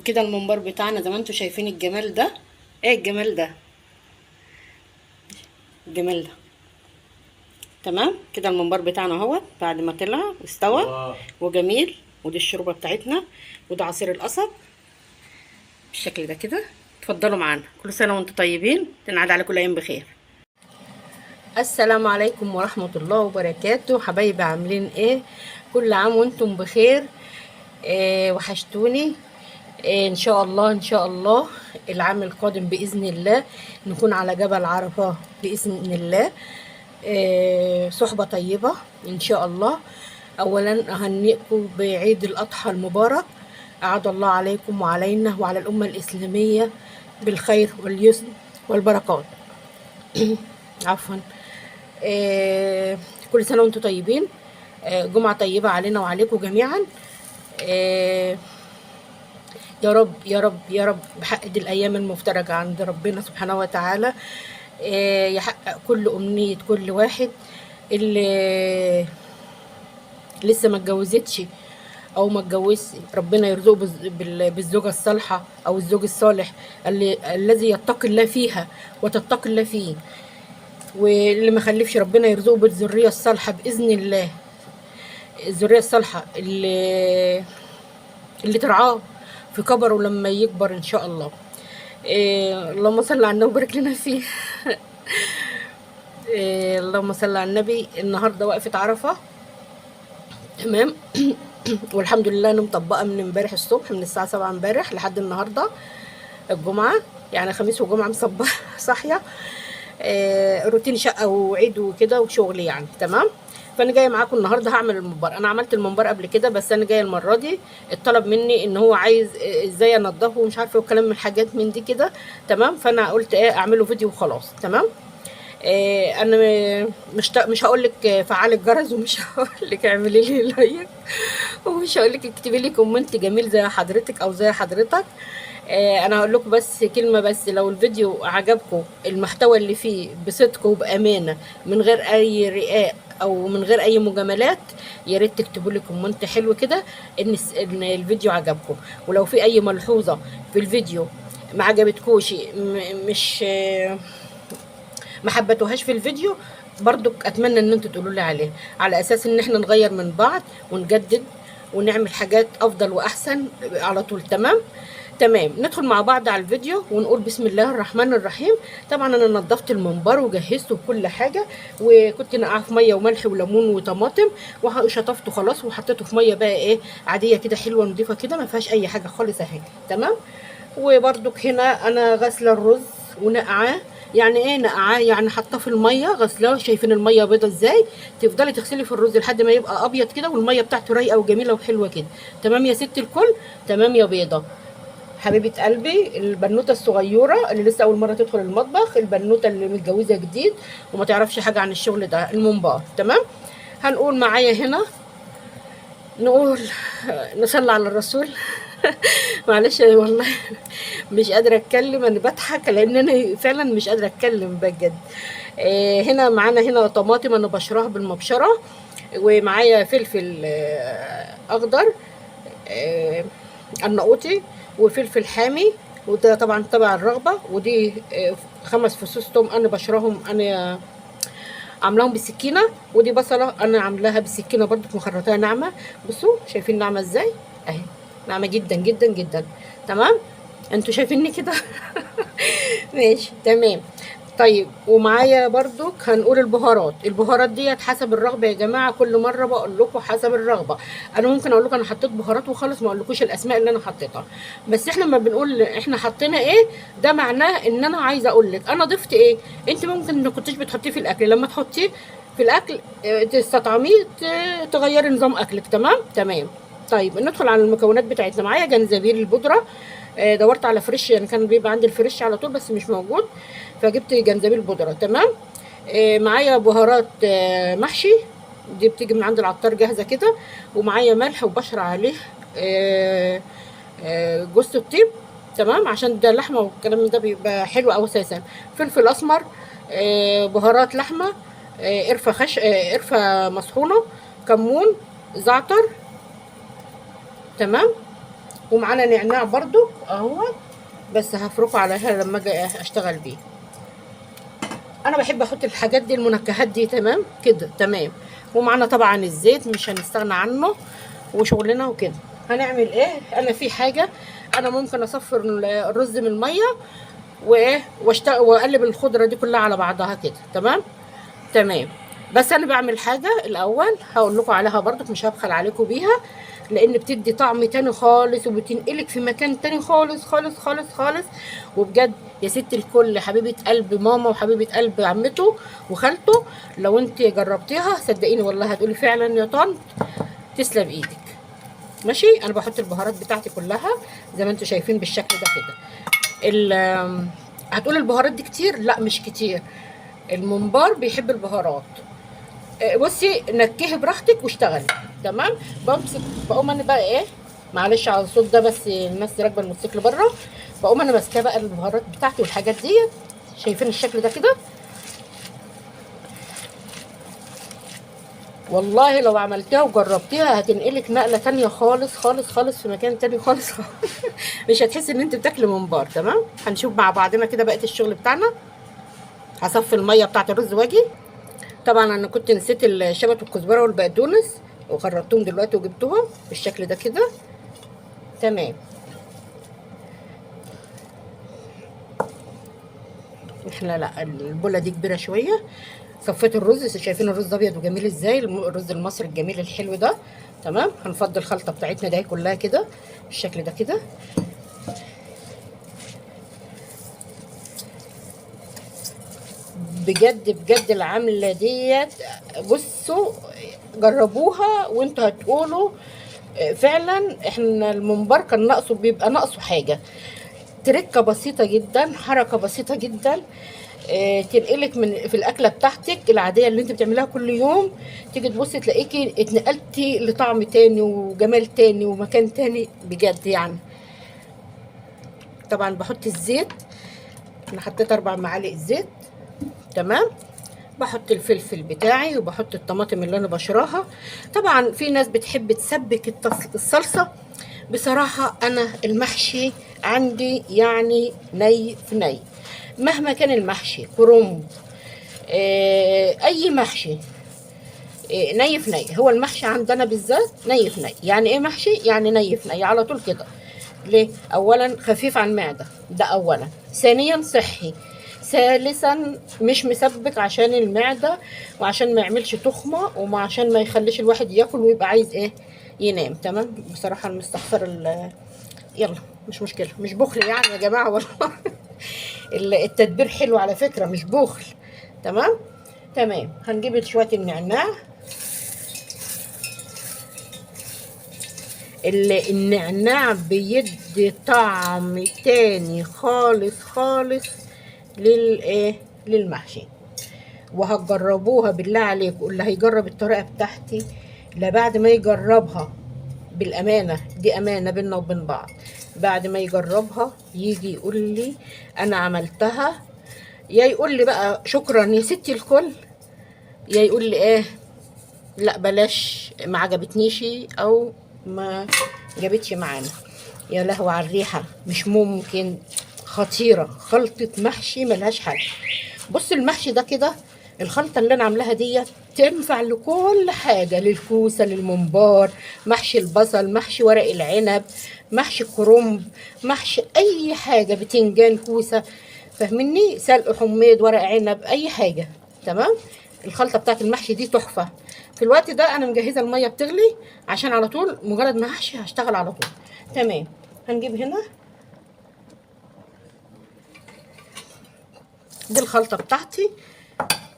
وكده الممبار بتاعنا زي ما انتم شايفين. الجمال ده، ايه الجمال ده، الجمال ده. تمام كده الممبار بتاعنا اهو بعد ما طلع استوى وجميل. ودي الشوربه بتاعتنا، وده عصير القصب بالشكل ده كده. اتفضلوا معانا، كل سنه وانتم طيبين، تنعاد عليكم الايام بخير. السلام عليكم ورحمه الله وبركاته. حبايبي عاملين ايه؟ كل عام وانتم بخير. وحشتوني. ان شاء الله ان شاء الله العام القادم باذن الله نكون على جبل عرفه باذن الله. صحبه طيبه ان شاء الله. اولا اهنئكم بعيد الاضحى المبارك. اعاد الله عليكم وعلينا وعلى الامه الاسلاميه بالخير واليسر والبركات. عفوا. كل سنه وانتم طيبين. جمعه طيبه علينا وعليكم جميعا. يا رب يا رب يا رب بحق دي الايام المفترجه عند ربنا سبحانه وتعالى يحقق كل امنيه كل واحد اللي لسه ما اتجوزتش او ما اتجوزش. ربنا يرزقه بالزوجه الصالحه او الزوج الصالح الذي يتقي الله فيها وتتقي الله فيه. واللي ما خلفش ربنا يرزقه بالذريه الصالحه باذن الله. الذريه الصالحه اللي ترعاه في كبره لما يكبر ان شاء الله. اللهم صل على النبي وبارك لنا فيه. اللهم صل على النبي. النهارده وقفه عرفه تمام. والحمد لله انا مطبقه من امبارح الصبح، من الساعه 7 امبارح لحد النهارده الجمعه، يعني خميس وجمعه مصبحه صاحيه. روتين شقه وعيد وكده وشغلي يعني تمام. فانا جايه معاكم النهارده هعمل الممبار. انا عملت الممبار قبل كده بس انا جايه المره دي اتطلب مني ان هو عايز ازاي انضفه ومش عارفه وكلام من الحاجات من دي كده تمام. فانا قلت اعمله فيديو وخلاص تمام. انا مش هقول لك فعلي الجرس، ومش هقول لك اعملي لي لايك، ومش هقول لك اكتبي لي كومنت جميل زي حضرتك او زي حضرتك. انا هقول لكم بس كلمه، بس لو الفيديو عجبكم المحتوى اللي فيه بصدق وبامانه من غير اي رئاء او من غير اي مجاملات، يا ريت تكتبوا لي كومنت حلو كده ان الفيديو عجبكم. ولو في اي ملحوظه في الفيديو ما عجبتكوش، مش ما حبتوهاش في الفيديو، برضو اتمنى ان انتوا تقولوا لي عليه، على اساس ان احنا نغير من بعض ونجدد ونعمل حاجات افضل واحسن على طول. تمام تمام. ندخل مع بعض على الفيديو ونقول بسم الله الرحمن الرحيم. طبعا انا نظفت الممبار وجهزته وكل حاجه، وكنت نقعه في ميه وملح وليمون وطماطم وشطفته خلاص وحطيته في ميه بقى ايه عاديه كده حلوه نظيفه كده ما فيهاش اي حاجه خالص اهي تمام. وبرضك هنا انا غاسله الرز ونقعاه. يعني ايه نقعاه؟ يعني حاطاه في الميه غسلاه. شايفين الميه بيضه ازاي؟ تفضلي تغسلي في الرز لحد ما يبقى ابيض كده والميه بتاعته رايقه وجميله وحلوه كده تمام يا ست الكل. تمام يا بيضه حبيبه قلبي، البنوته الصغيره اللي لسه اول مره تدخل المطبخ، البنوته اللي متجوزه جديد وما تعرفش حاجه عن الشغل ده الممبار تمام. هنقول معايا هنا نقول نصلي على الرسول. معلش والله مش قادره اتكلم، انا بضحك لان انا فعلا مش قادره اتكلم بجد. هنا معانا هنا طماطم انا بشرها بالمبشره، ومعايا فلفل اخضر النقوطي، وفلفل حامي، وده طبعا تبع الرغبه. ودي 5 فصوص توم انا بشرهم، انا عاملاهم بالسكينه. ودي بصله انا عاملاها بالسكينه برضو مخرطاها ناعمه. بصوا شايفين ناعمه ازاي اهي، ناعمه جدا جدا جدا تمام. انتوا شايفيني كده؟ ماشي تمام. طيب ومعايا برضو هنقول البهارات. البهارات ديت حسب الرغبه يا جماعه، كل مره بقول لكم حسب الرغبه. انا ممكن اقول لكم انا حطيت بهارات وخلص ما اقولكوش الاسماء اللي انا حطيتها، بس احنا لما بنقول احنا حطينا ايه ده معناه ان انا عايزه اقول لك انا ضفت ايه. انت ممكن ما كنتيش بتحطيه في الاكل، لما تحطيه في الاكل تستطعميه تغيري نظام اكلك تمام تمام. طيب ندخل على المكونات بتاعتنا. معايا جنزبيل البودره، دورت على فريش، يعني كان بيبقى عندي الفريش على طول بس مش موجود فجبت جنزبيل بودره تمام. معايا بهارات محشي، دي بتيجي من عند العطار جاهزه كده. ومعايا ملح وبشر عليه جوز الطيب تمام عشان ده لحمه والكلام ده بيبقى حلو قوي اساسا. فلفل اسمر، بهارات لحمه، قرفه مطحونه، كمون، زعتر تمام. ومعانا نعناع برضو اهو، بس هفركه عليها لما اجي اشتغل بيه. انا بحب احط الحاجات دي المنكهات دي، تمام كده تمام. ومعانا طبعا الزيت مش هنستغنى عنه وشغلنا وكده. هنعمل ايه؟ انا في حاجه انا ممكن اصفر الرز من الميه وايه واشتغل واقلب الخضره دي كلها على بعضها كده، تمام تمام. بس انا بعمل حاجه الاول هقول لكم عليها برضك، مش هبخل عليكم بيها، لان بتدي طعم تاني خالص وبتنقلك في مكان تاني خالص خالص خالص خالص. وبجد يا ست الكل حبيبه قلب ماما وحبيبه قلب عمته وخالته، لو انت جربتيها صدقيني والله هتقولي فعلا يا طنط تسلم ايدك. ماشي. انا بحط البهارات بتاعتي كلها زي ما انتم شايفين بالشكل ده كده. هتقول البهارات دي كتير؟ لا مش كتير، الممبار بيحب البهارات. بصي نكهي براحتك واشتغلي، تمام. بمسك بقوم انا بقى ايه، معلش على الصوت ده بس الناس راكبه الموتوسيكل بره. بقوم انا ماسكه بقى البهارات بتاعتي والحاجات ديت، شايفين الشكل ده كده. والله لو عملتيها وجربتيها هتنقلك نقله تانية خالص خالص خالص في مكان تاني خالص. مش هتحسي ان انت بتاكلي ممبار، تمام. هنشوف مع بعضنا كده بقيه الشغل بتاعنا. هصفي الميه بتاعت الرز واجي. طبعا انا كنت نسيت الشبت والكزبره والبقدونس وخرجتهم دلوقتي وجبتهم بالشكل ده كده، تمام. احنا لا البوله دي كبيره شويه. صفيت الرز، شايفين الرز ابيض وجميل ازاي، الرز المصري الجميل الحلو ده، تمام. هنفضي الخلطه بتاعتنا دي كلها كده بالشكل ده كده. بجد بجد العمله ديت بصوا جربوها وانتوا هتقولوا فعلا احنا الممبار كان ناقصه، بيبقى ناقصه حاجه. تركه بسيطه جدا، حركه بسيطه جدا، تنقلك من في الاكله بتاعتك العاديه اللي انت بتعمليها كل يوم، تيجي تبصي تلاقيكي اتنقلتي لطعم تاني وجمال تاني ومكان تاني بجد يعني. طبعا بحط الزيت، انا حطيت 4 معالق زيت، تمام. بحط الفلفل بتاعي وبحط الطماطم اللي انا بشراها. طبعا في ناس بتحب تسبك الصلصه. بصراحه انا المحشي عندي يعني ني في ني، مهما كان المحشي كرنب، اي محشي ني في ني. هو المحشي عندنا بالذات ني في ني. يعني ايه محشي؟ يعني ني في ني على طول كده. ليه؟ اولا خفيف على المعده، ده اولا. ثانيا صحي. ثالثا مش مسبك عشان المعده وعشان ما يعملش تخمه وعشان ما يخليش الواحد ياكل ويبقى عايز ايه، ينام، تمام. بصراحه المستخسر يلا مش مشكله، مش بخل يعني يا جماعه والله. التدبير حلو على فكره، مش بخل، تمام تمام. هنجيب شويه النعناع. النعناع بيدي طعم تاني خالص خالص للايه، للمحشي. وهتجربوها بالله عليكم، اللي هيجرب الطريقه بتاعتي لا بعد ما يجربها، بالامانه دي امانه بينا وبين بعض، بعد ما يجربها يجي يقول لي انا عملتها، يا يقول لي بقى شكرا يا ستي الكل، يا يقول لي ايه لا بلاش ما عجبتنيش او ما جابتش معانا. يا لهوي على الريحه، مش ممكن، خطيره، خلطه محشي ملهاش حل. بص المحشي ده كده، الخلطه اللي انا عاملاها ديت تنفع لكل حاجه، للكوسه، للممبار، محشي البصل، محشي ورق العنب، محشي كرنب، محشي اي حاجه، بتنجان، كوسه، فاهمني، سلق حميد، ورق عنب، اي حاجه، تمام. الخلطه بتاعت المحشي دي تحفه. في الوقت ده انا مجهزه الميه بتغلي عشان على طول مجرد ما هحشي هشتغل على طول، تمام. هنجيب هنا دي الخلطه بتاعتي،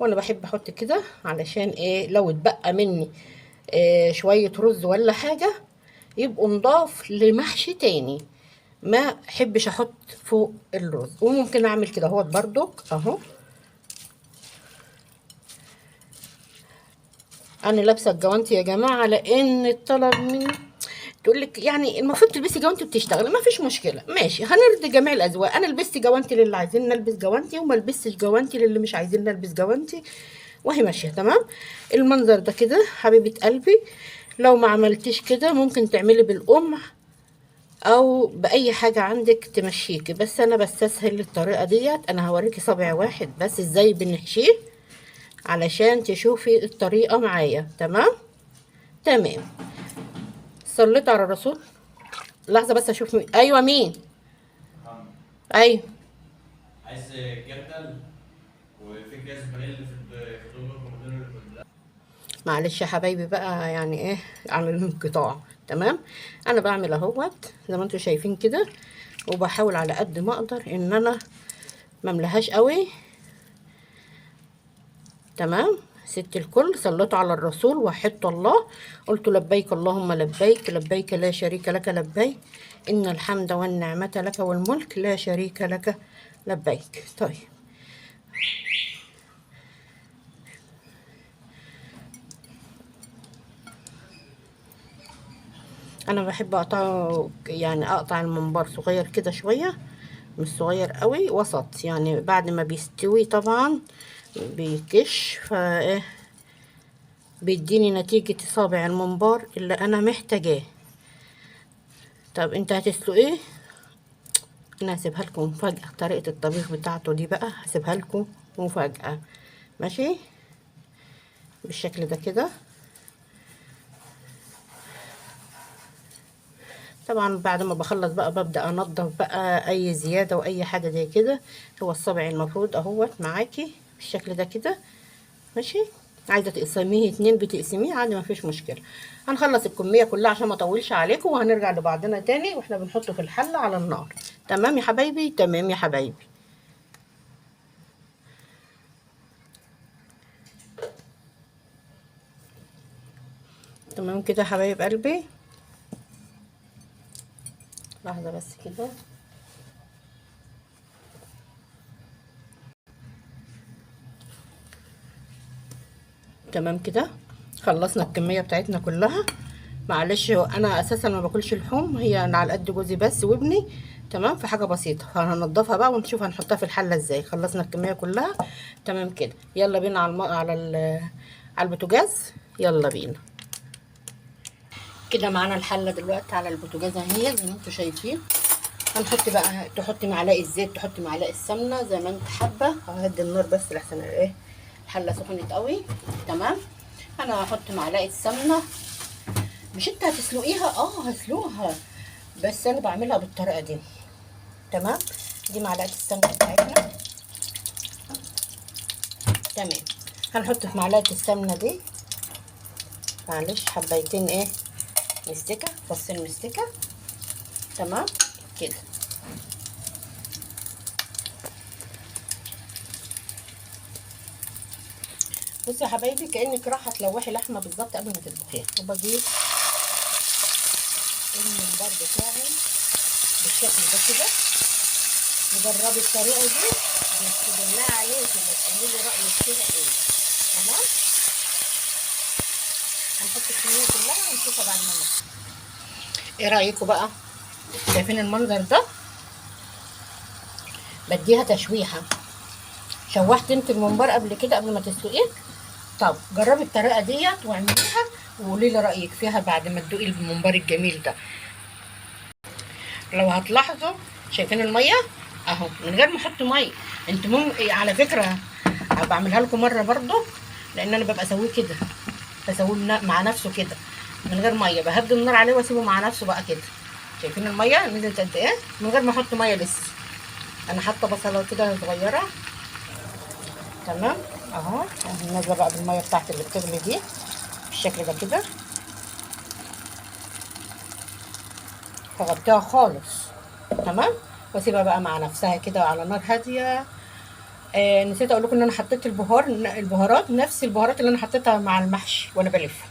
وانا بحب احط كده علشان ايه لو اتبقى مني شويه رز ولا حاجه يبقوا نضاف لمحشي تاني، ما احبش احط فوق الرز. وممكن اعمل كده اهوت بردك اهو. انا لابسه الجوانتي يا جماعه لان الطلب مني، تقول لك يعني المفروض تلبسي جوانتي وبتشتغلي، ما فيش مشكله، ماشي، هنرضي جميع الاذواق. انا لبست جوانتي للي عايزين نلبس جوانتي، وما لبستش جوانتي للي مش عايزين نلبس جوانتي، وهي ماشيه تمام. المنظر ده كده حبيبه قلبي. لو ما عملتيش كده ممكن تعملي بالقمع او باي حاجه عندك تمشيكي، بس انا بستسهل الطريقه ديت. انا هوريكي صابع واحد بس ازاي بنحشيه علشان تشوفي الطريقه معايا. تمام تمام. صليت على الرسول. لحظه بس اشوف مين. ايوه مين؟ ايوه. عايز جردل وفي كاس فانيليا في دول الكومودينو اللي في. معلش يا حبايبي بقى، يعني ايه عن الانقطاع. تمام. انا بعمل اهوت زي ما انتم شايفين كده، وبحاول على قد ما اقدر ان انا مملهاش قوي. تمام. ست الكل صليت على الرسول وحدت الله، قلت لبيك اللهم لبيك، لبيك لا شريك لك لبيك، ان الحمد والنعمة لك والملك لا شريك لك لبيك. طيب انا بحب اقطعه، يعني اقطع الممبار صغير كده شوية، مش صغير قوي، وسط يعني. بعد ما بيستوي طبعا بيكش، فايه بيديني نتيجة صابع الممبار اللي انا محتاجاه. طب انت هتسلقيه؟ انا هسيبها لكم مفاجأة، طريقة الطبيخ بتاعته دي بقى هسيبها لكم مفاجأة. ماشي بالشكل ده كده. طبعا بعد ما بخلص بقى ببدأ انضف بقى اي زيادة واي حاجة زي كده. هو الصبع المفروض اهوت معاكي بالشكل ده كده. ماشي. عايزة تقسميه اتنين بتقسميه عادي، مفيش مشكلة. هنخلص الكمية كلها عشان ما اطولش عليكم، وهنرجع لبعضنا تاني واحنا بنحطه في الحلة على النار. تمام يا حبايبي؟ تمام يا حبايبي. تمام كده يا حبايب قلبي. لحظة بس كده. تمام كده خلصنا الكمية بتاعتنا كلها. معلش انا اساسا ما باكلش لحوم، هي انا على قد جوزي بس وابني. تمام. في حاجة بسيطة، فهننضفها بقى ونشوف هنحطها في الحلة ازاي. خلصنا الكمية كلها. تمام كده. يلا بينا على البوتاجاز. يلا بينا. كده معانا الحلة دلوقتي على البوتاجاز اهي زي ما انتم شايفين. هنحط بقى، تحطي معلقه زيت، تحطي معلقه سمنه زي ما انت حابه. ههدي النار بس لحسن ايه الحله سخنت قوي. تمام. انا هحط معلقه سمنه. مش انت هتسلقيها؟ اه هسلقها، بس انا بعملها بالطريقه دي. تمام. دي معلقه السمنه بتاعتنا. تمام. هنحط في معلقه السمنه دي معلش حبايتين ايه مستكه، فصين مستكه. تمام كده. بصي يا حبايبي كانك رايحه تلوحي لحمه بالظبط قبل ما تطبخيها. وبجيب الممبار بتاعي بالشكل ده كده. نجربي الطريقه دي بس بالله عليكي ما تقولي لي رايك فيها ايه. تمام. هنحط الكميه كلها ونشوفها بعد ما نخلص. ايه رايكم بقى؟ شايفين المنظر ده؟ بديها تشويحه. شوحت انت الممبار قبل كده قبل ما تسلقيه؟ طب جربي الطريقه ديت واعمليها وقولي لي رايك فيها بعد ما تدوقي الممبار الجميل ده. لو هتلاحظوا شايفين الميه اهو من غير ما احط ميه. انتوا على فكره بعملها لكم مره برضو، لان انا ببقى اسويه كده، بسويه مع نفسه كده من غير ميه. بهدي النار عليه واسيبه مع نفسه بقى كده. شايفين الميه نزلت قد ايه من غير ما احط ميه لسه. انا حاطه بصله كده صغيره. تمام اهو. نازله بقى بالميه بتاعتي اللي بتغلي دي بالشكل ده كده. هغطيها خالص. تمام. واسيبها بقى مع نفسها كده على نار هاديه. نسيت اقول لكم ان انا حطيت البهارات نفس البهارات اللي انا حطيتها مع المحشي وانا بلف.